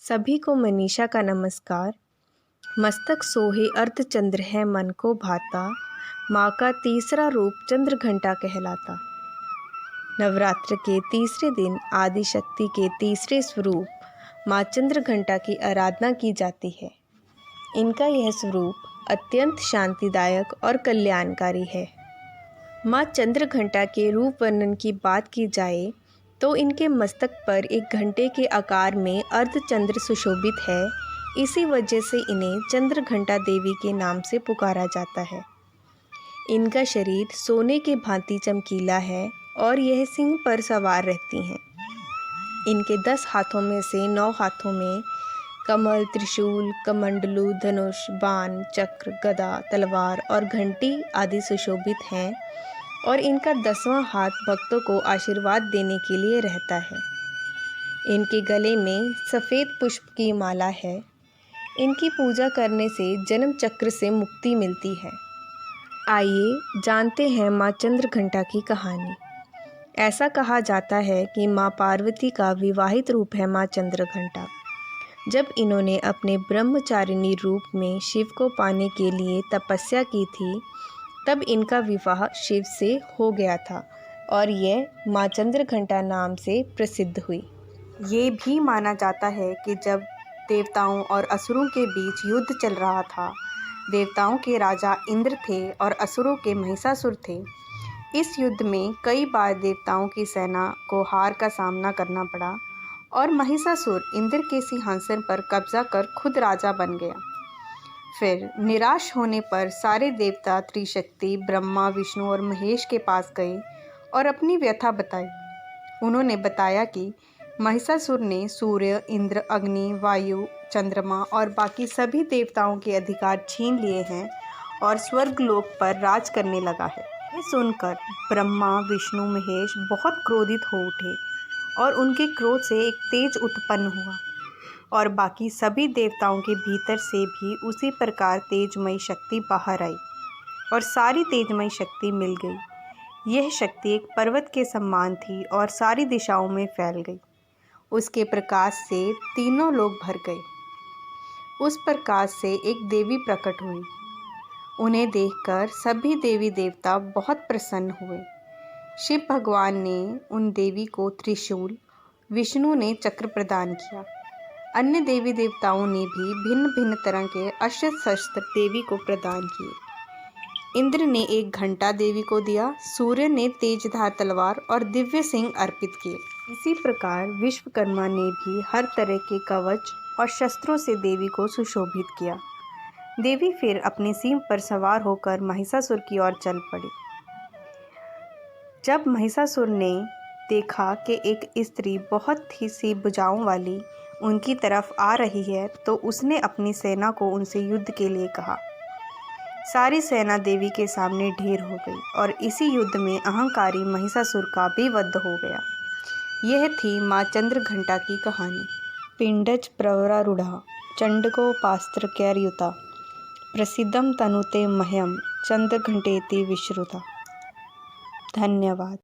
सभी को मनीषा का नमस्कार। मस्तक सोहे अर्धचंद्र है मन को भाता, माँ का तीसरा रूप चंद्र घंटा कहलाता। नवरात्र के तीसरे दिन आदि शक्ति के तीसरे स्वरूप माँ चंद्र घंटा की आराधना की जाती है। इनका यह स्वरूप अत्यंत शांतिदायक और कल्याणकारी है। माँ चंद्र घंटा के रूप वर्णन की बात की जाए तो इनके मस्तक पर एक घंटे के आकार में अर्धचंद्र सुशोभित है। इसी वजह से इन्हें चंद्र घंटा देवी के नाम से पुकारा जाता है। इनका शरीर सोने के भांति चमकीला है और यह सिंह पर सवार रहती हैं। इनके 10 हाथों में से 9 हाथों में कमल, त्रिशूल, कमंडलू, धनुष, बाण, चक्र, गदा, तलवार और घंटी आदि सुशोभित हैं और इनका 10वां हाथ भक्तों को आशीर्वाद देने के लिए रहता है। इनके गले में सफ़ेद पुष्प की माला है। इनकी पूजा करने से जन्म चक्र से मुक्ति मिलती है। आइए जानते हैं माँ चंद्र घंटा की कहानी। ऐसा कहा जाता है कि माँ पार्वती का विवाहित रूप है माँ चंद्र घंटा। जब इन्होंने अपने ब्रह्मचारिणी रूप में शिव को पाने के लिए तपस्या की थी, तब इनका विवाह शिव से हो गया था और यह माँ चंद्र घंटा नाम से प्रसिद्ध हुई। ये भी माना जाता है कि जब देवताओं और असुरों के बीच युद्ध चल रहा था, देवताओं के राजा इंद्र थे और असुरों के महिषासुर थे। इस युद्ध में कई बार देवताओं की सेना को हार का सामना करना पड़ा और महिषासुर इंद्र के सिंहासन पर कब्जा कर खुद राजा बन गया। फिर निराश होने पर सारे देवता त्रिशक्ति ब्रह्मा, विष्णु और महेश के पास गए और अपनी व्यथा बताई। उन्होंने बताया कि महिषासुर ने सूर्य, इंद्र, अग्नि, वायु, चंद्रमा और बाकी सभी देवताओं के अधिकार छीन लिए हैं और स्वर्गलोक पर राज करने लगा है। ये सुनकर ब्रह्मा, विष्णु, महेश बहुत क्रोधित हो उठे और उनके क्रोध से एक तेज उत्पन्न हुआ और बाकी सभी देवताओं के भीतर से भी उसी प्रकार तेजमयी शक्ति बाहर आई और सारी तेजमयी शक्ति मिल गई। यह शक्ति एक पर्वत के समान थी और सारी दिशाओं में फैल गई। उसके प्रकाश से तीनों लोग भर गए। उस प्रकाश से एक देवी प्रकट हुई। उन्हें देखकर सभी देवी देवता बहुत प्रसन्न हुए। शिव भगवान ने उन देवी को त्रिशूल, विष्णु ने चक्र प्रदान किया। अन्य देवी देवताओं ने भी भिन्न भिन्न तरह के अस्त्र शस्त्र देवी को प्रदान किए। इंद्र ने एक घंटा देवी को दिया, सूर्य ने तेजधार तलवार और दिव्य सिंह अर्पित किए। इसी प्रकार विश्वकर्मा ने भी हर तरह के कवच और शस्त्रों से देवी को सुशोभित किया। देवी फिर अपने सिंह पर सवार होकर महिषासुर की ओर चल पड़ी। जब महिषासुर ने देखा कि एक स्त्री बहुत ही सी भुजाओं वाली उनकी तरफ आ रही है, तो उसने अपनी सेना को उनसे युद्ध के लिए कहा। सारी सेना देवी के सामने ढेर हो गई और इसी युद्ध में अहंकारी महिषासुर का भी वध हो गया। यह थी माँ चंद्र घंटा की कहानी। पिंडज प्रवरारूढ़ा चंडकोपास्त्रकैर्युता प्रसिद्धम तनुते मह्यम चंद्र घंटेति विश्रुता। धन्यवाद।